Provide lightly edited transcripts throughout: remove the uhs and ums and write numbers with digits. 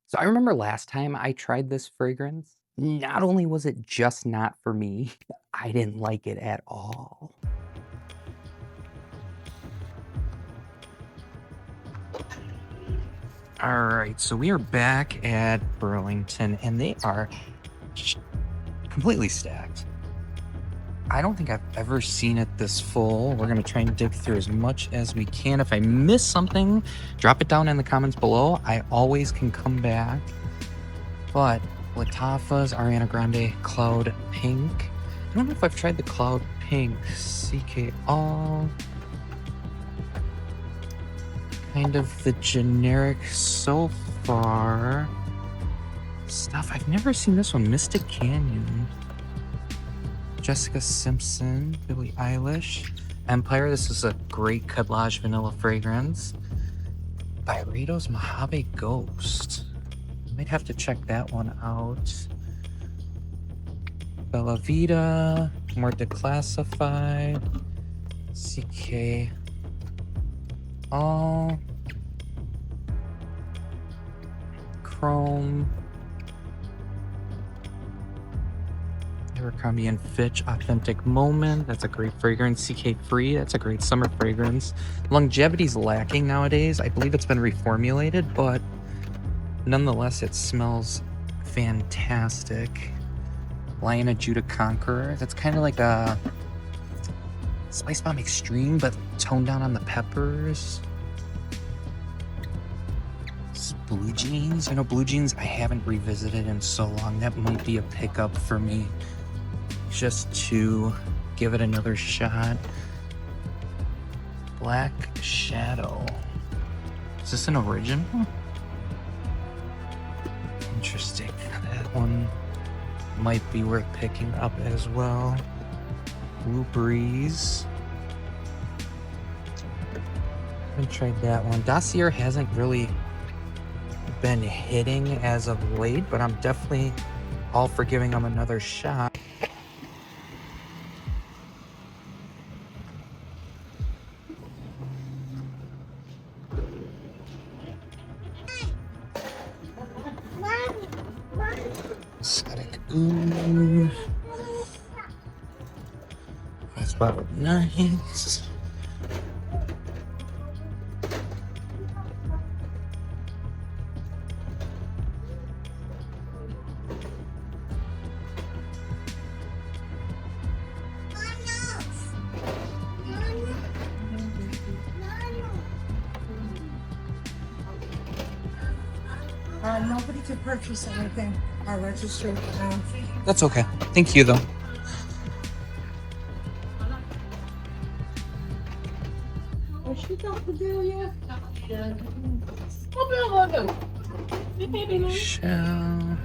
So I remember last time I tried this fragrance, not only was it just not for me, I didn't like it at all. All right, so we are back at Burlington and they are completely stacked. I don't think I've ever seen it this full. We're gonna try and dig through as much as we can. If I miss something, drop it down in the comments below. I always can come back. But Lattafa's Ariana Grande Cloud Pink. I don't know if I've tried the Cloud Pink. CK All. Kind of the generic so far. Stuff. I've never seen this one. Mystic Canyon. Jessica Simpson. Billie Eilish. Empire. This is a great collage vanilla fragrance. Byredo's Mojave Ghost. Might have to check that one out. Bella Vita, more declassified. CK All. Chrome. Abercrombie and Fitch Authentic Moment. That's a great fragrance. CK Free. That's a great summer fragrance. Longevity's lacking nowadays. I believe it's been reformulated, but nonetheless, it smells fantastic. Lion of Judah Conqueror. That's kind of like a Spice Bomb Extreme, but toned down on the peppers. Blue Jeans. You know, Blue Jeans I haven't revisited in so long. That might be a pickup for me just to give it another shot. Black Shadow. Is this an original? Interesting. That one might be worth picking up as well. Blue Breeze. Haven't tried that one. Dossier hasn't really been hitting as of late, but I'm definitely all for giving them another shot. Aesthetic Ooh. That's about nice. Nobody could purchase anything. Our registry. That's okay. Thank you, though. Shell.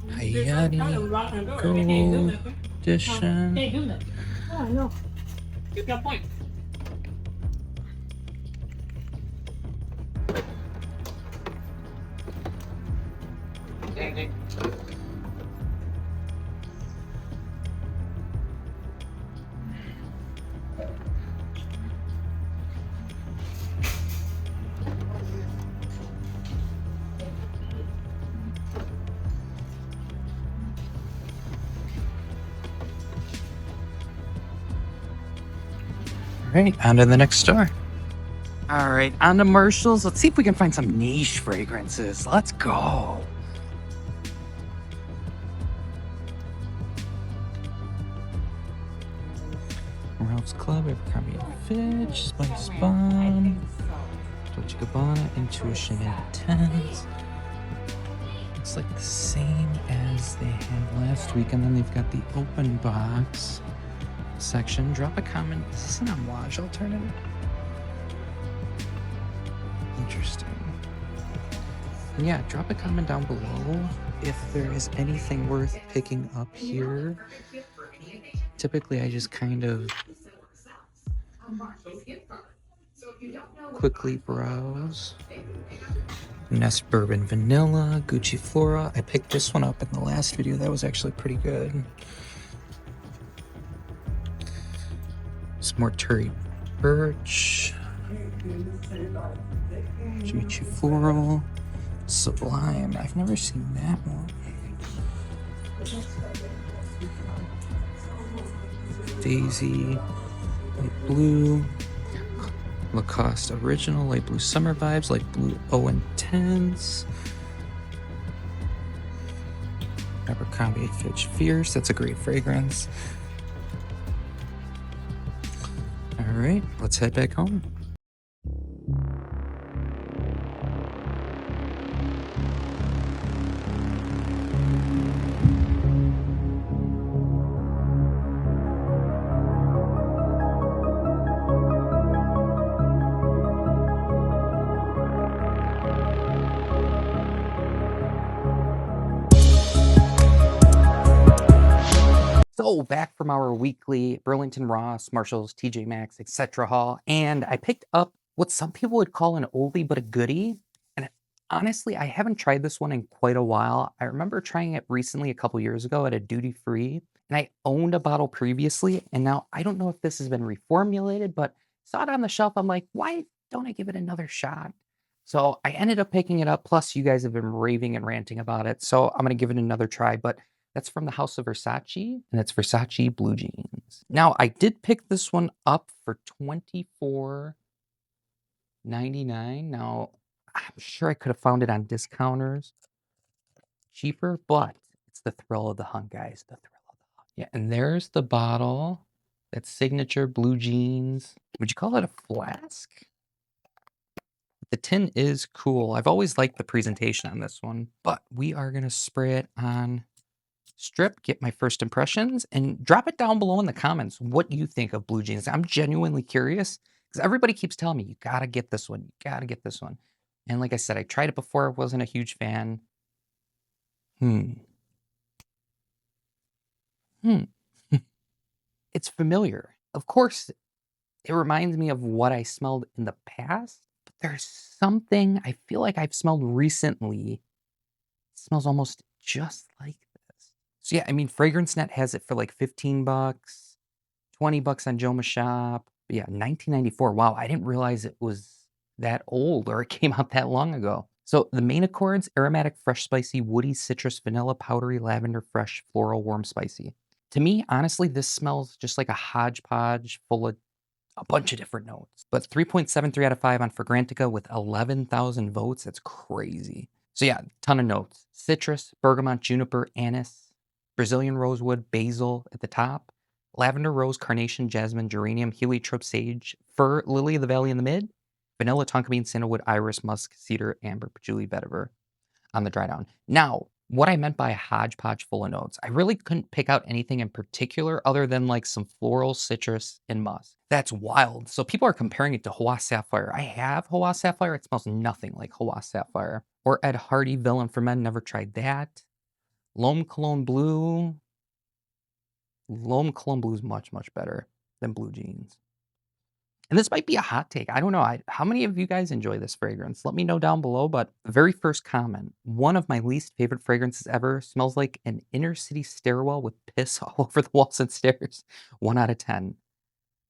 Hayati Gold Edition. Oh, no. You got a point. All right, on to the next store. All right, on to Marshalls. Let's see if we can find some niche fragrances. Let's go. Ralph's Club, Abercrombie and Fitch, Spice Bomb, Dolce & Gabbana, Intuition Intense. Looks like the same as they had last week, and then they've got the open box section. Drop a comment. Is this an homage alternative? Interesting. And yeah, drop a comment down below if there is anything worth picking up here. Typically, I just kind of quickly browse. Nest Bourbon Vanilla, Gucci Flora. I picked this one up in the last video. That was actually pretty good. Some more Terry Birch. Jimmy Choo Floral. Sublime. I've never seen that one. Daisy. Light blue. Lacoste Original. Light blue summer vibes. Light blue O Intense. Abercrombie Fitch Fierce. That's a great fragrance. All right, let's head back home. So back from our weekly Burlington Ross, Marshalls, TJ Maxx, etc. haul, and I picked up what some people would call an oldie but a goodie. And honestly, I haven't tried this one in quite a while. I remember trying it recently a couple years ago at a duty free, and I owned a bottle previously, and now I don't know if this has been reformulated, but saw it on the shelf. I'm like, why don't I give it another shot? So I ended up picking it up. Plus, you guys have been raving and ranting about it, so I'm gonna give it another try. But that's from the House of Versace, and it's Versace Blue Jeans. Now, I did pick this one up for $24.99. Now, I'm sure I could have found it on discounters cheaper, but it's the thrill of the hunt, guys. The thrill of the hunt. Yeah, and there's the bottle. That's signature Blue Jeans. Would you call it a flask? The tin is cool. I've always liked the presentation on this one, but we are going to spray it on strip, get my first impressions, and drop it down below in the comments what you think of Blue Jeans. I'm genuinely curious because everybody keeps telling me, you gotta get this one, you gotta get this one. And like I said, I tried it before, I wasn't a huge fan. It's familiar. Of course, it reminds me of what I smelled in the past, but there's something I feel like I've smelled recently. It smells almost just like this. So yeah, I mean, FragranceNet has it for like 15 bucks, 20 bucks on Jomashop. But yeah, 1994. Wow, I didn't realize it was that old or it came out that long ago. So the main accords, aromatic, fresh, spicy, woody, citrus, vanilla, powdery, lavender, fresh, floral, warm, spicy. To me, honestly, this smells just like a hodgepodge full of a bunch of different notes. But 3.73 out of 5 on Fragrantica with 11,000 votes. That's crazy. So yeah, ton of notes. Citrus, bergamot, juniper, anise, Brazilian rosewood, basil at the top, lavender, rose, carnation, jasmine, geranium, heliotrope, sage, fir, lily of the valley in the mid, vanilla, tonka bean, sandalwood, iris, musk, cedar, amber, patchouli, vetiver on the dry down. Now, what I meant by hodgepodge full of notes, I really couldn't pick out anything in particular other than like some floral, citrus, and musk. That's wild. So people are comparing it to Hawa Sapphire. I have Hawa Sapphire. It smells nothing like Hawa Sapphire. Or Ed Hardy Villain for Men. Never tried that. L'Homme Cologne Blue. L'Homme Cologne Blue is much, much better than Blue Jeans. And this might be a hot take. I don't know. How many of you guys enjoy this fragrance? Let me know down below. But the very first comment, one of my least favorite fragrances ever, smells like an inner city stairwell with piss all over the walls and stairs. 1 out of 10.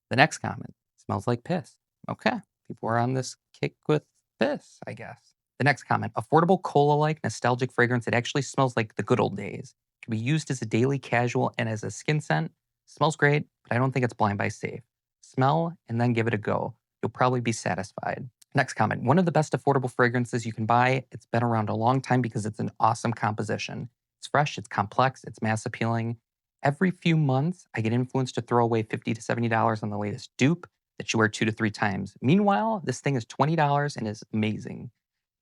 The next comment, smells like piss. Okay. People are on this kick with piss, I guess. The next comment, affordable cola-like nostalgic fragrance. It actually smells like the good old days. Can be used as a daily casual and as a skin scent. Smells great, but I don't think it's blind buy safe. Smell and then give it a go. You'll probably be satisfied. Next comment, one of the best affordable fragrances you can buy. It's been around a long time because it's an awesome composition. It's fresh, it's complex, it's mass appealing. Every few months, I get influenced to throw away $50 to $70 on the latest dupe that you wear 2 to 3 times. Meanwhile, this thing is $20 and is amazing.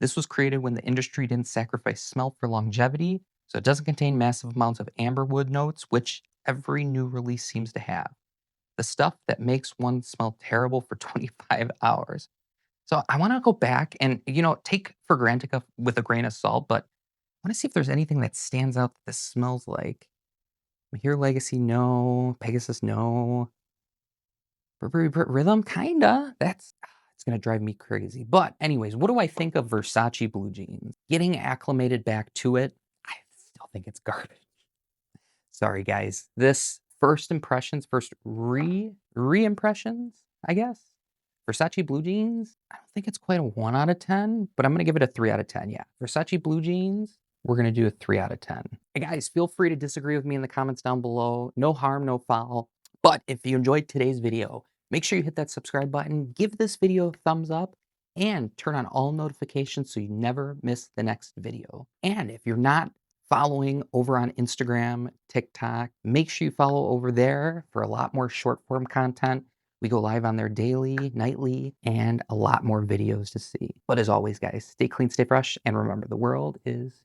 This was created when the industry didn't sacrifice smell for longevity, so it doesn't contain massive amounts of amberwood notes, which every new release seems to have. The stuff that makes one smell terrible for 25 hours. So I want to go back and, take Fragrantica with a grain of salt, but I want to see if there's anything that stands out that this smells like. Here Legacy, no. Pegasus, no. Burberry Rhythm, kinda. It's gonna drive me crazy. But anyways, what do I think of Versace Blue Jeans? Getting acclimated back to it, I still think it's garbage. Sorry, guys. This first impressions, first re-impressions, I guess. Versace Blue Jeans, I don't think it's quite a 1 out of 10, but I'm gonna give it a 3 out of 10, yeah. Versace Blue Jeans, we're gonna do a 3 out of 10. Hey guys, feel free to disagree with me in the comments down below. No harm, no foul. But if you enjoyed today's video, make sure you hit that subscribe button, give this video a thumbs up, and turn on all notifications so you never miss the next video. And if you're not following over on Instagram, TikTok, make sure you follow over there for a lot more short form content. We go live on there daily, nightly, and a lot more videos to see. But as always, guys, stay clean, stay fresh, and remember the world is